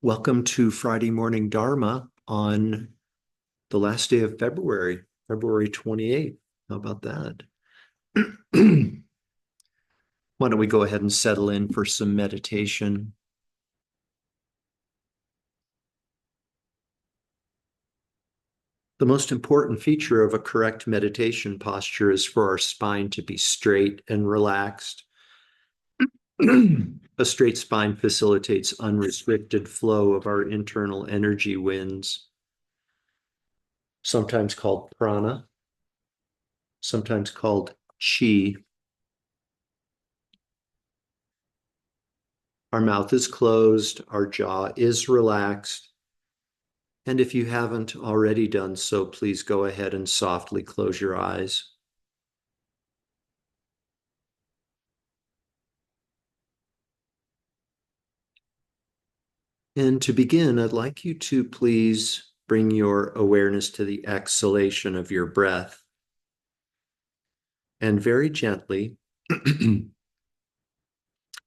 Welcome to Friday Morning Dharma on the last day of February, February 28th. How about that? Why don't we go ahead and settle in for some meditation? The most important feature of a correct meditation posture is for our spine to be straight and relaxed. A straight spine facilitates unrestricted flow of our internal energy winds, sometimes called prana, sometimes called chi. Our mouth is closed, our jaw is relaxed. And if you haven't already done so, please go ahead and softly close your eyes. And to begin, I'd like you to please bring your awareness to the exhalation of your breath. And very gently,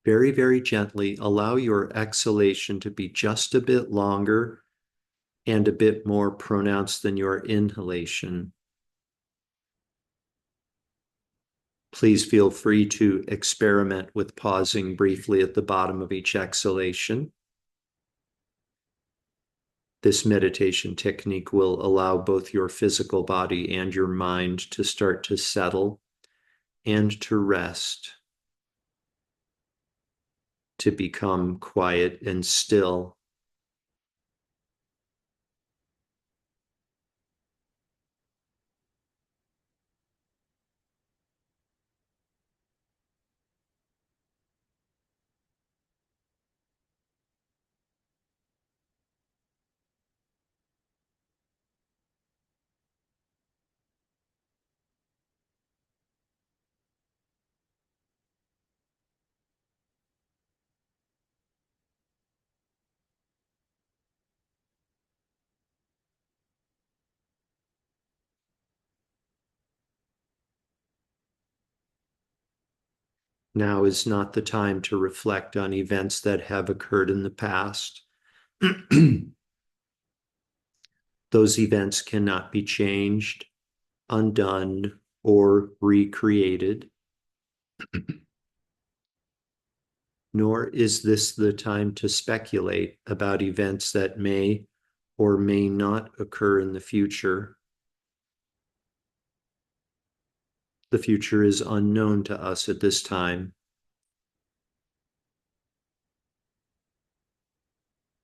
very, very gently, allow your exhalation to be just a bit longer and a bit more pronounced than your inhalation. Please feel free to experiment with pausing briefly at the bottom of each exhalation. This meditation technique will allow both your physical body and your mind to start to settle and to rest, to become quiet and still. Now is not the time to reflect on events that have occurred in the past. Those events cannot be changed, undone, or recreated. Nor is this the time to speculate about events that may or may not occur in the future. The future is unknown to us at this time.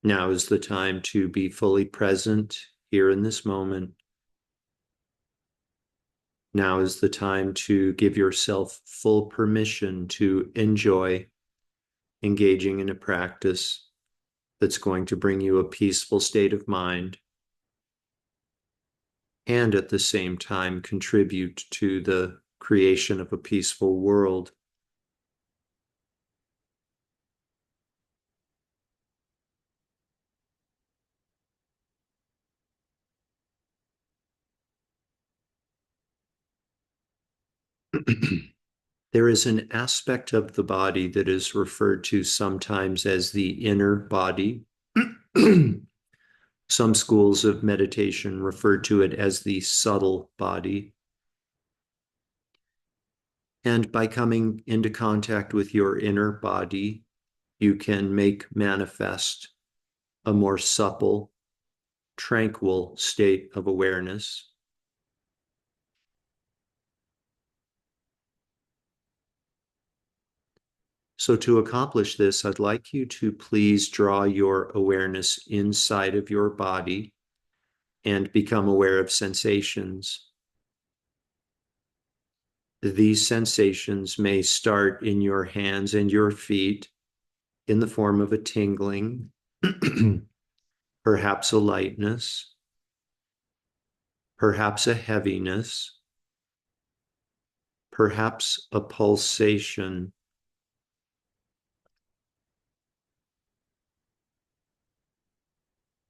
Now is the time to be fully present here in this moment. Now is the time to give yourself full permission to enjoy engaging in a practice that's going to bring you a peaceful state of mind and at the same time contribute to the creation of a peaceful world. There is an aspect of the body that is referred to sometimes as the inner body. Some schools of meditation refer to it as the subtle body. And by coming into contact with your inner body, you can make manifest a more supple, tranquil state of awareness. So to accomplish this, I'd like you to please draw your awareness inside of your body and become aware of sensations. These sensations may start in your hands and your feet in the form of a tingling, perhaps a lightness, perhaps a heaviness, perhaps a pulsation.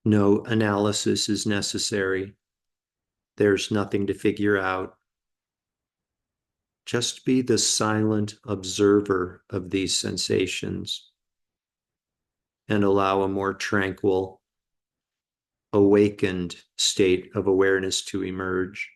No analysis is necessary. There's nothing to figure out. Just be the silent observer of these sensations. and allow a more tranquil, awakened state of awareness to emerge.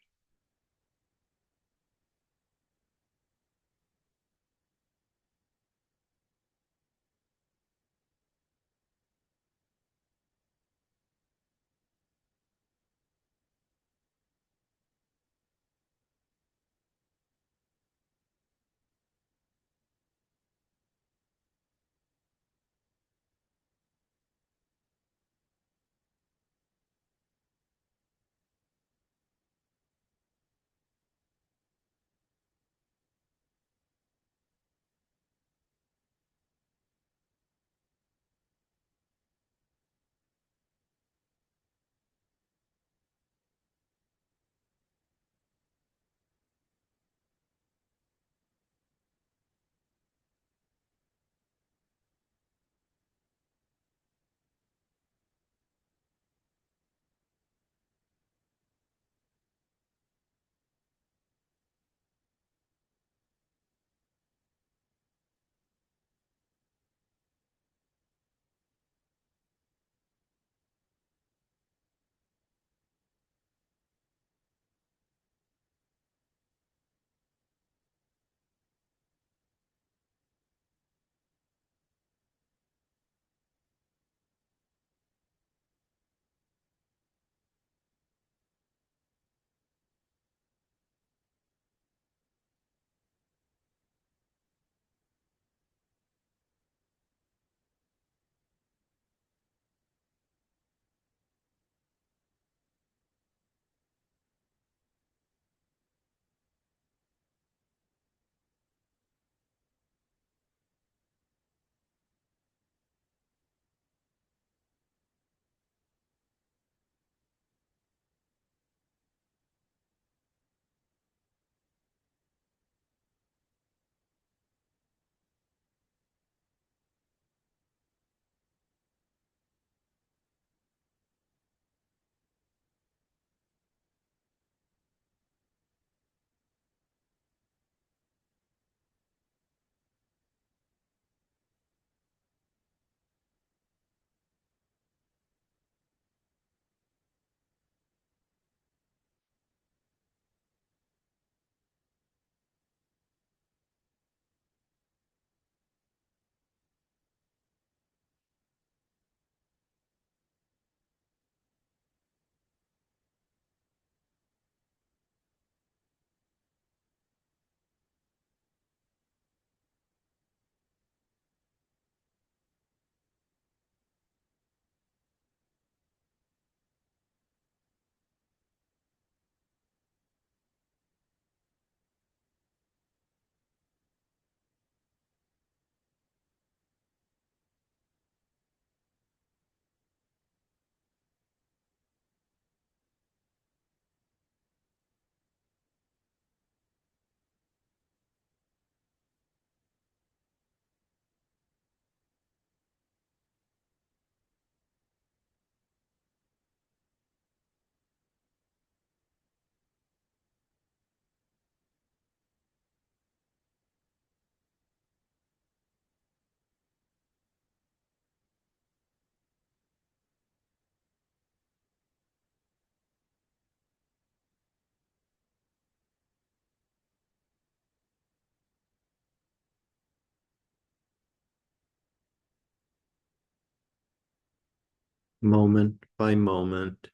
Moment by moment,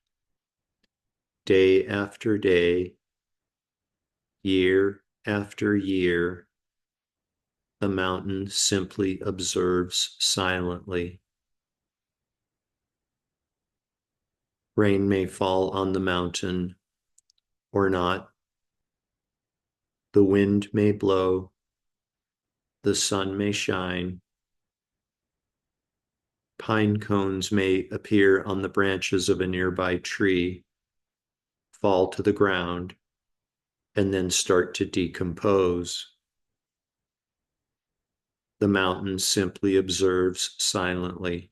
day after day, year after year, the mountain simply observes silently. Rain may fall on the mountain or not. The wind may blow. The sun may shine. Pine cones may appear on the branches of a nearby tree, fall to the ground, and then start to decompose. The mountain simply observes silently.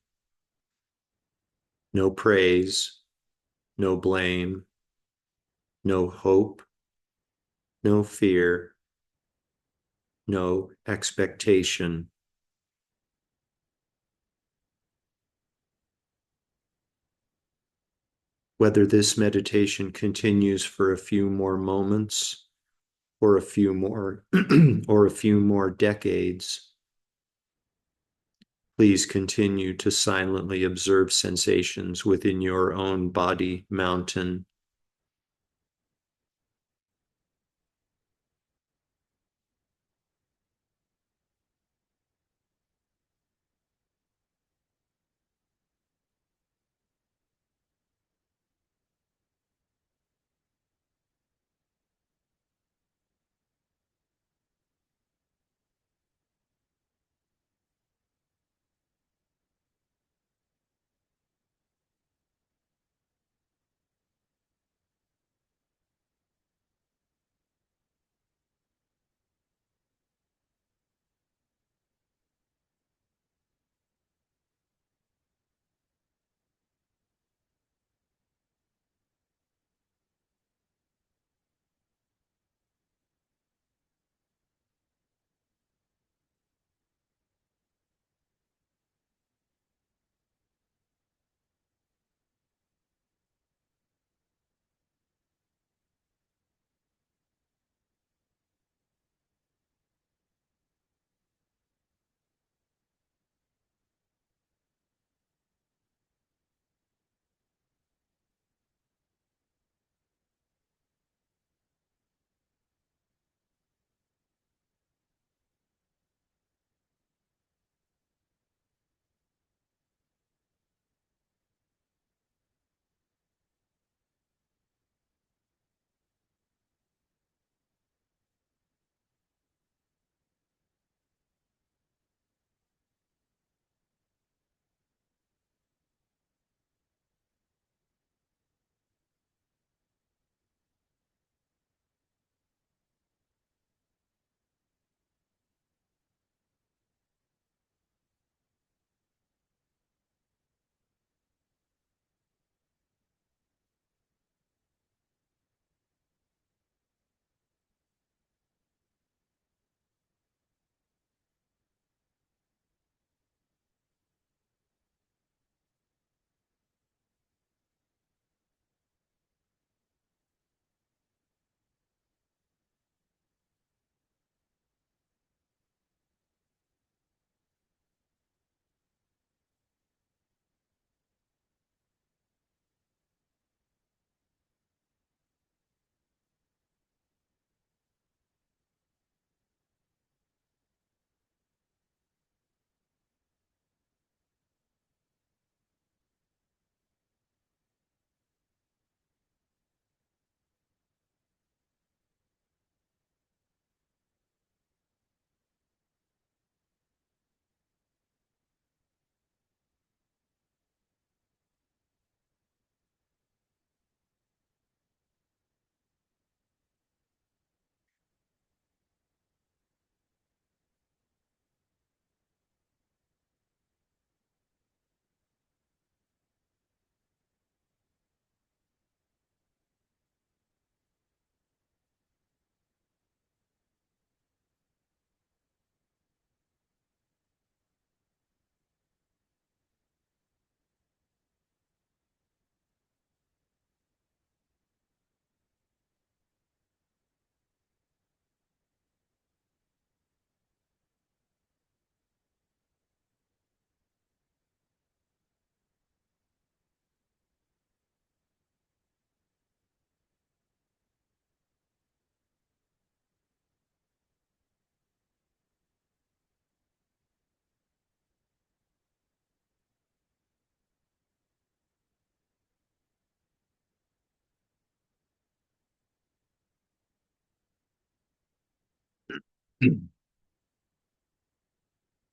No praise, no blame, no hope, no fear, no expectation. Whether this meditation continues for a few more moments or a few more or a few more decades, please continue to silently observe sensations within your own body mountain.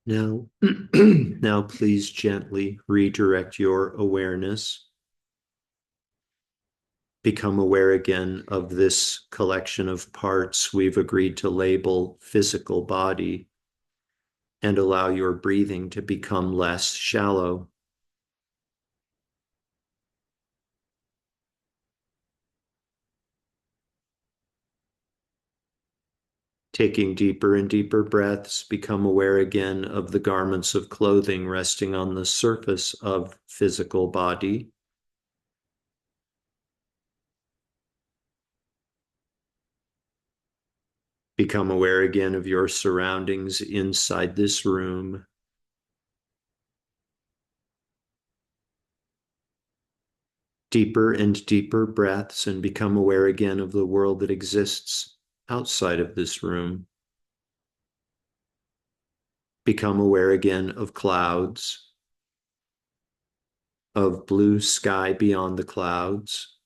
Now, now please gently redirect your awareness. Become aware again of this collection of parts we've agreed to label physical body, and allow your breathing to become less shallow. Taking deeper and deeper breaths, become aware again of the garments of clothing resting on the surface of physical body. Become aware again of your surroundings inside this room. Deeper and deeper breaths, and become aware again of the world that exists outside of this room. Become aware again of clouds, of blue sky beyond the clouds,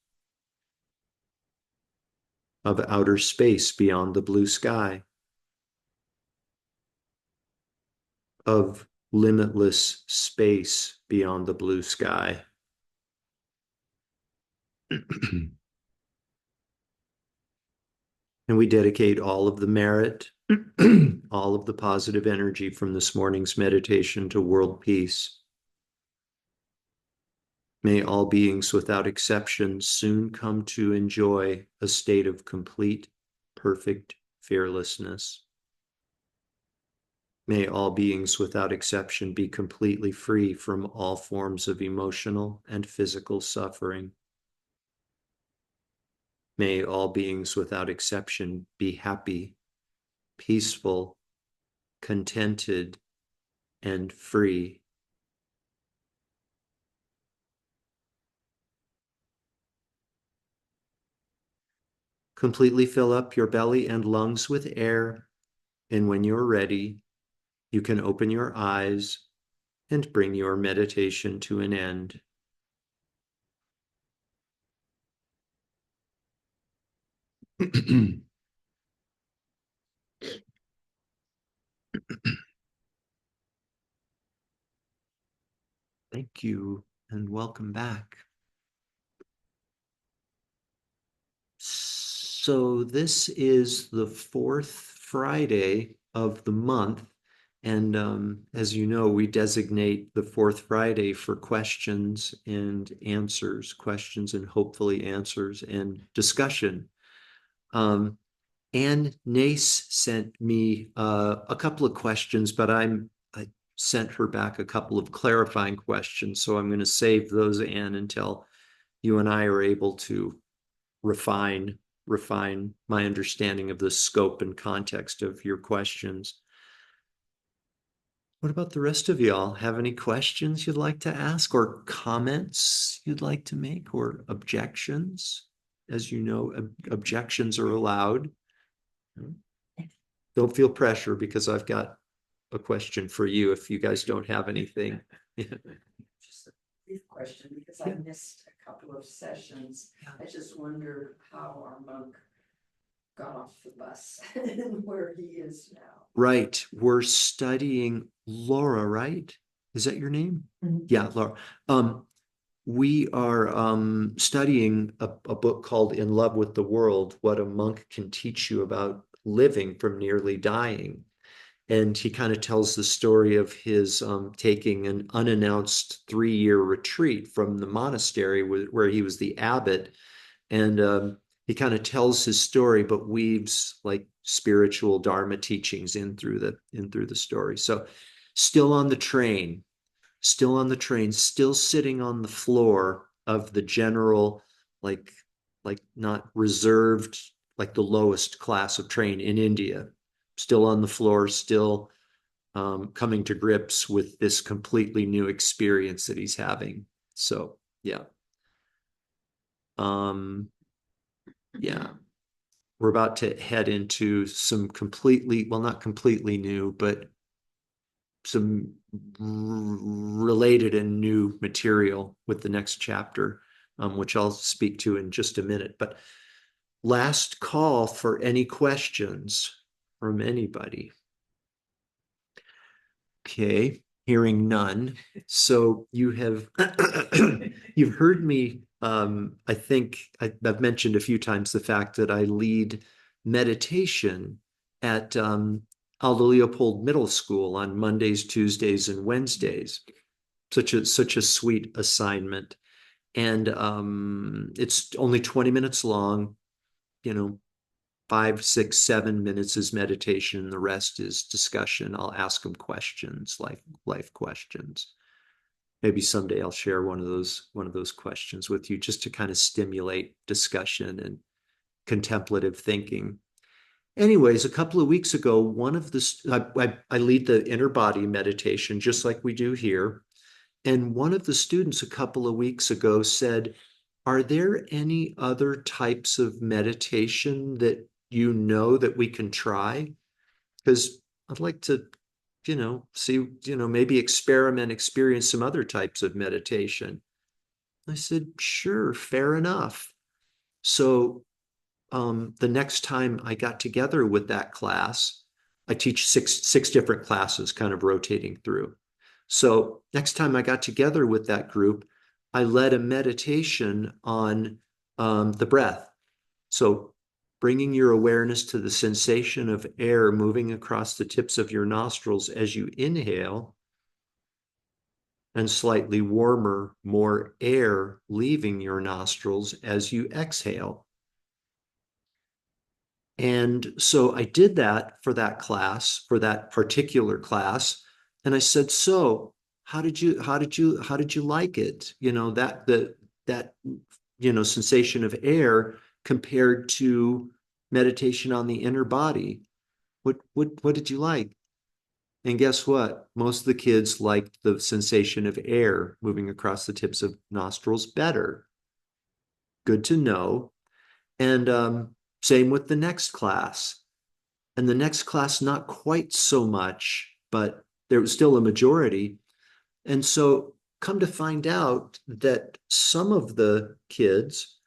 of outer space beyond the blue sky, of limitless space beyond the blue sky. And we dedicate all of the merit, all of the positive energy from this morning's meditation to world peace. May all beings without exception soon come to enjoy a state of complete, perfect fearlessness. May all beings without exception be completely free from all forms of emotional and physical suffering. May all beings without exception be happy, peaceful, contented, and free. Completely fill up your belly and lungs with air, and when you're ready, you can open your eyes and bring your meditation to an end. Thank you, and welcome back. So this is the fourth Friday of the month. And as you know, we designate the fourth Friday for questions and answers, questions and hopefully answers and discussion. Ann Nace sent me a couple of questions, but I sent her back a couple of clarifying questions. So I'm going to save those, Ann, until you and I are able to refine my understanding of the scope and context of your questions. What about the rest of y'all? Have any questions you'd like to ask or comments you'd like to make or objections? As you know, objections are allowed. Don't feel pressure because I've got a question for you if you guys don't have anything. Just a brief question because I missed a couple of sessions. I just wonder how our monk got off the bus and where he is now. Right. We're studying Laura, right? Is that your name? Mhm. Yeah, Laura. We are studying a book called In Love with the World, What a Monk Can Teach You About Living from Nearly Dying. And he kind of tells the story of his taking an unannounced 3-year retreat from the monastery where he was the abbot. And he kind of tells his story, but weaves like spiritual Dharma teachings in through the story. So still on the train, still sitting on the floor of the general, like not reserved, like the lowest class of train in India, still on the floor, still coming to grips with this completely new experience that he's having. So yeah. Um, yeah. We're about to head into some completely, well, not completely new, but some related and new material with the next chapter, which I'll speak to in just a minute. But last call for any questions from anybody. Okay, hearing none. So you have you've heard me. I think I've mentioned a few times the fact that I lead meditation at Aldo Leopold Middle School on Mondays, Tuesdays, and Wednesdays. Such a sweet assignment, and it's only 20 minutes long. You know, 5, 6, 7 minutes is meditation. The rest is discussion. I'll ask them questions, life questions. Maybe someday I'll share one of those questions with you just to kind of stimulate discussion and contemplative thinking. anyways, a couple of weeks ago, one of I lead the inner body meditation, just like we do here. And one of the students a couple of weeks ago said, are there any other types of meditation that you know that we can try? Because I'd like to, see, maybe experience some other types of meditation. I said, sure, fair enough. So the next time I got together with that class, I teach six different classes, kind of rotating through. So next time I got together with that group, I led a meditation on the breath. So bringing your awareness to the sensation of air moving across the tips of your nostrils as you inhale, and slightly warmer, more air leaving your nostrils as you exhale. And so I did that for that class, for that particular class. And I said, so how did you like it? That, sensation of air compared to meditation on the inner body. What did you like? And guess what? Most of the kids liked the sensation of air moving across the tips of nostrils better. Good to know. And same with the next class. And the next class, not quite so much, but there was still a majority. And so come to find out that some of the kids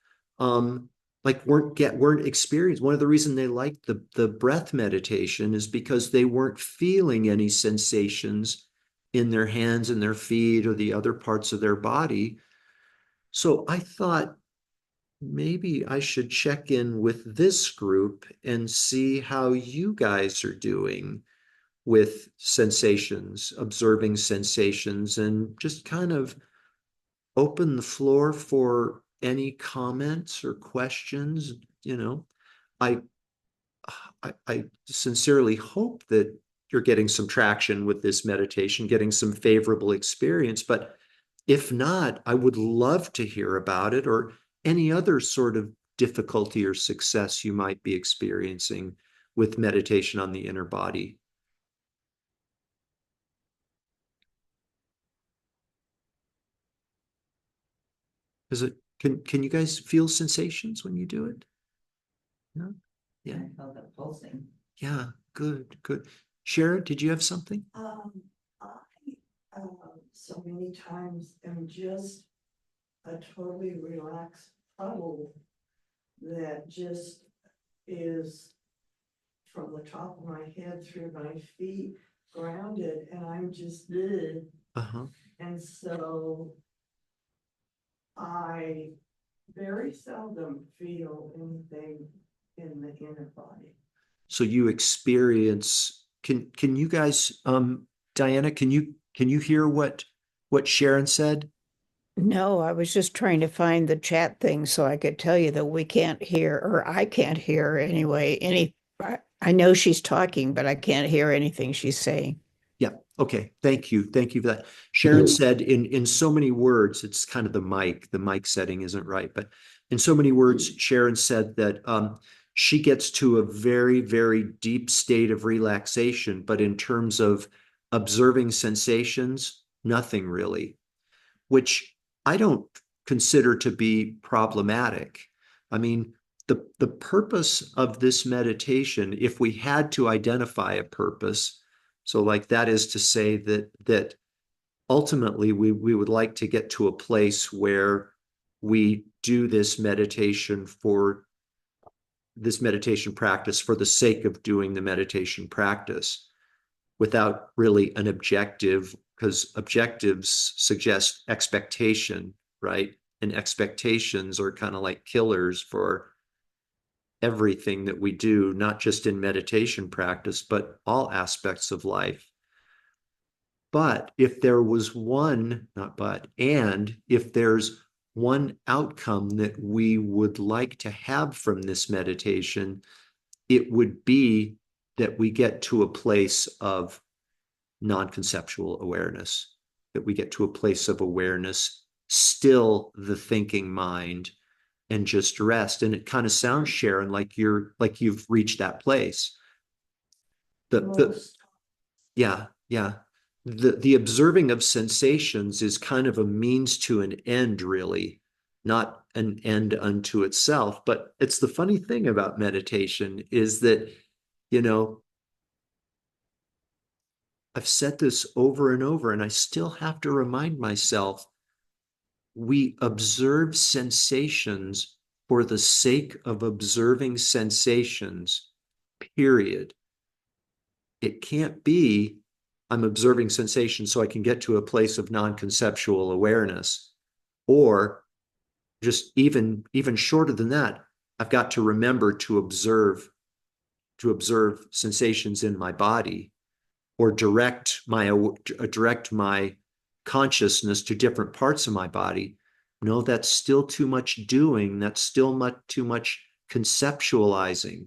like weren't experienced. One of the reasons they liked the breath meditation is because they weren't feeling any sensations in their hands and their feet or the other parts of their body. So I thought maybe I should check in with this group and see how you guys are doing with sensations, observing sensations, and just kind of open the floor for any comments or questions. You know, I I sincerely hope that you're getting some traction with this meditation, getting some favorable experience. But if not, I would love to hear about it or any other sort of difficulty or success you might be experiencing with meditation on the inner body. Is it can you guys feel sensations when you do it? No? Yeah. I felt that pulsing. Yeah, good, good. Sharon, did you have something? I, so many times am just a totally relaxed puddle that just is from the top of my head through my feet grounded, and I'm just ugh. Uh-huh. And so I very seldom feel anything in the inner body. So you experience, can you guys, Diana, can you hear what Sharon said? No, I was just trying to find the chat thing so I could tell you that we can't hear, or I can't hear anyway, I know she's talking, but I can't hear anything she's saying. Yeah. Okay. Thank you. Thank you for that. Sharon said in so many words, it's kind of the mic setting isn't right, but in so many words, Sharon said that she gets to a very, very deep state of relaxation, but in terms of observing sensations, nothing really, which I don't consider to be problematic. I mean, the purpose of this meditation, if we had to identify a purpose, so like that is to say that ultimately we would like to get to a place where we do this meditation practice for the sake of doing the meditation practice without really an objective, because objectives suggest expectation, right? And expectations are kind of like killers for everything that we do, not just in meditation practice, but all aspects of life. But if there was one, not but, and if there's one outcome that we would like to have from this meditation, it would be that we get to a place of non-conceptual awareness, that we get to a place of awareness, still the thinking mind, and just rest. And it kind of sounds, Sharon, like you've reached that place. Yeah. The observing of sensations is kind of a means to an end, really, not an end unto itself. But it's the funny thing about meditation is that, you know, I've said this over and over, and I still have to remind myself, we observe sensations for the sake of observing sensations, period. It can't be I'm observing sensations so I can get to a place of non-conceptual awareness, or just even shorter than that, I've got to remember to observe sensations in my body, or direct my consciousness to different parts of my body. No, that's still too much doing. That's still too much conceptualizing.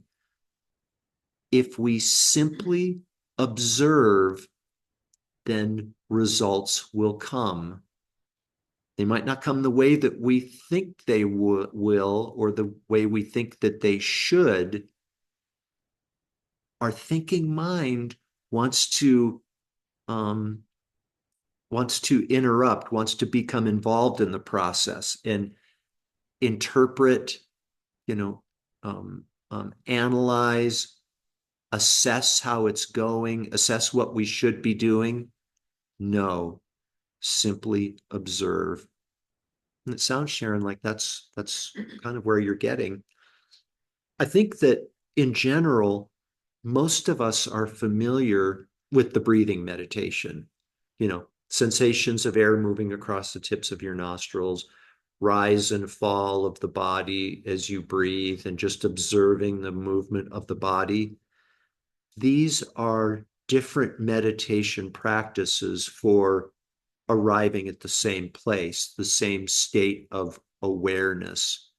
If we simply observe, then results will come. They might not come the way that we think they will, or the way we think that they should. Our thinking mind wants to interrupt, wants to become involved in the process and interpret, you know, analyze, assess how it's going, assess what we should be doing. No, simply observe. And it sounds, Sharon, like that's kind of where you're getting. I think that in general, most of us are familiar with the breathing meditation, sensations of air moving across the tips of your nostrils, rise and fall of the body as you breathe, and just observing the movement of the body. These are different meditation practices for arriving at the same place, the same state of awareness.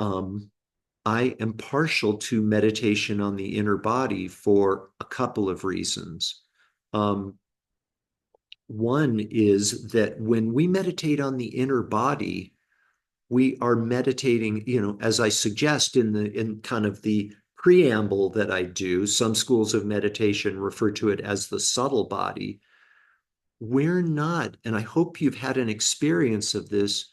I am partial to meditation on the inner body for a couple of reasons. One is that when we meditate on the inner body, we are meditating, as I suggest in kind of the preamble that I do. Some schools of meditation refer to it as the subtle body. We're not, and I hope you've had an experience of this,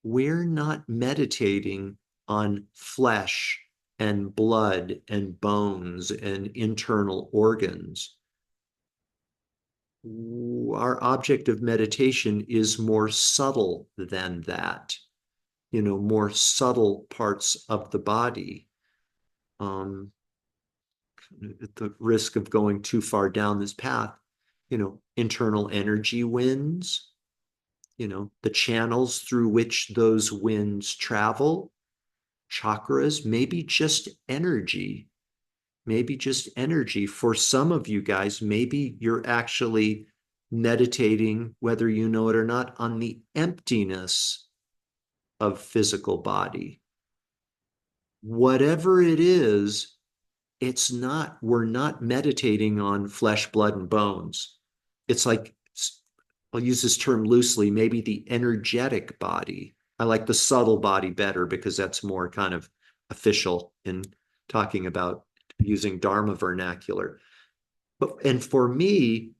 we're not meditating on flesh and blood and bones and internal organs. Our object of meditation is more subtle than that, more subtle parts of the body. At the risk of going too far down this path, internal energy winds, the channels through which those winds travel, chakras, maybe just energy. For some of you guys, maybe you're actually meditating, whether you know it or not, on the emptiness of physical body. Whatever it is, we're not meditating on flesh, blood, and bones. It's like, I'll use this term loosely, maybe the energetic body. I like the subtle body better because that's more kind of official in talking about using Dharma vernacular. And for me,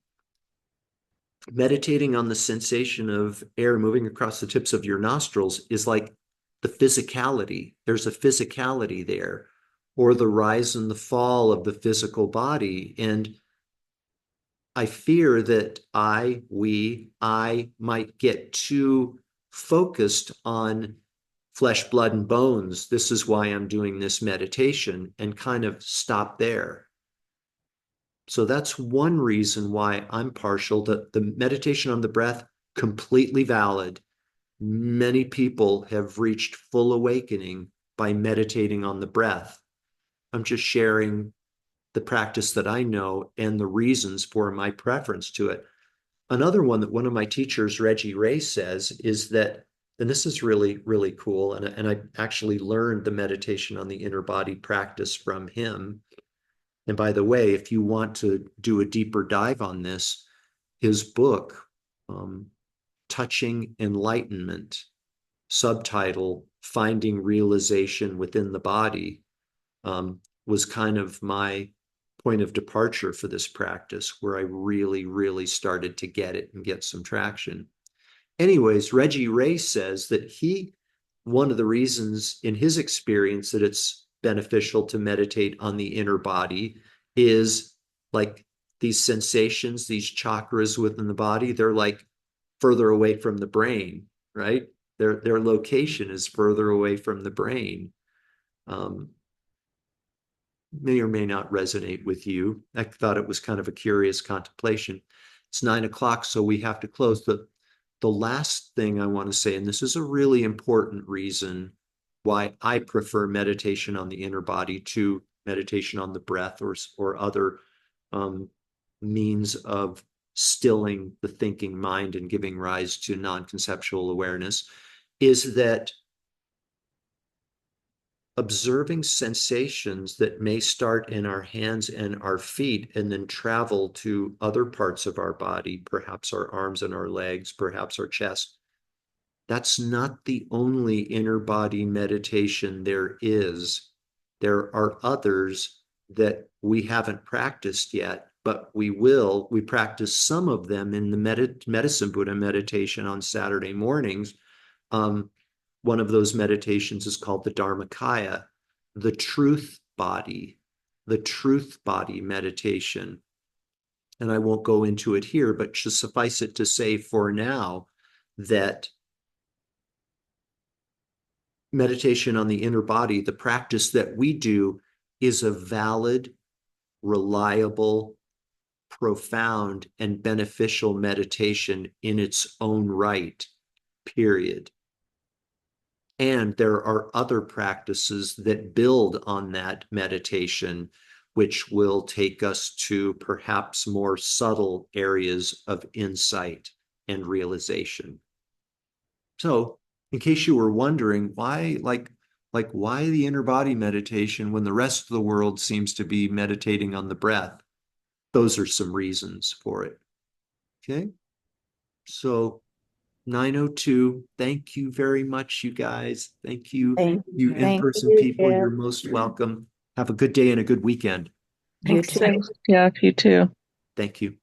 meditating on the sensation of air moving across the tips of your nostrils is like the physicality. There's a physicality there, or the rise and the fall of the physical body. And I fear that I might get too focused on flesh, blood, and bones. This is why I'm doing this meditation, and kind of stop there. So that's one reason why I'm partial. The meditation on the breath, completely valid. Many people have reached full awakening by meditating on the breath. I'm just sharing the practice that I know and the reasons for my preference to it. Another one that one of my teachers, Reggie Ray, says is that, and this is really, really cool, and I actually learned the meditation on the inner body practice from him. And by the way, if you want to do a deeper dive on this, his book, Touching Enlightenment, subtitle, Finding Realization Within the Body, was kind of my point of departure for this practice, where I really, really started to get it and get some traction. Anyways, Reggie Ray says that one of the reasons in his experience that it's beneficial to meditate on the inner body is like these sensations, these chakras within the body, they're like further away from the brain, right? Their location is further away from the brain. May or may not resonate with you. I thought it was kind of a curious contemplation. It's 9 o'clock, so we have to close. The last thing I want to say, and this is a really important reason why I prefer meditation on the inner body to meditation on the breath or other means of stilling the thinking mind and giving rise to non-conceptual awareness, is that observing sensations that may start in our hands and our feet and then travel to other parts of our body, perhaps our arms and our legs, perhaps our chest. That's not the only inner body meditation there is. There are others that we haven't practiced yet, but we will. We practice some of them in the Medicine Buddha meditation on Saturday mornings. One of those meditations is called the Dharmakaya, the truth body meditation. And I won't go into it here, but just suffice it to say for now that meditation on the inner body, the practice that we do, is a valid, reliable, profound, and beneficial meditation in its own right, period. And there are other practices that build on that meditation, which will take us to perhaps more subtle areas of insight and realization. So, in case you were wondering why, why the inner body meditation when the rest of the world seems to be meditating on the breath, those are some reasons for it. Okay. So 9:02. Thank you very much, you guys. Thank you. Thank You thank in-person you, people, Jeff. you're most welcome. Have a good day and a good weekend. You Thanks. too. Yeah, you too. Thank you.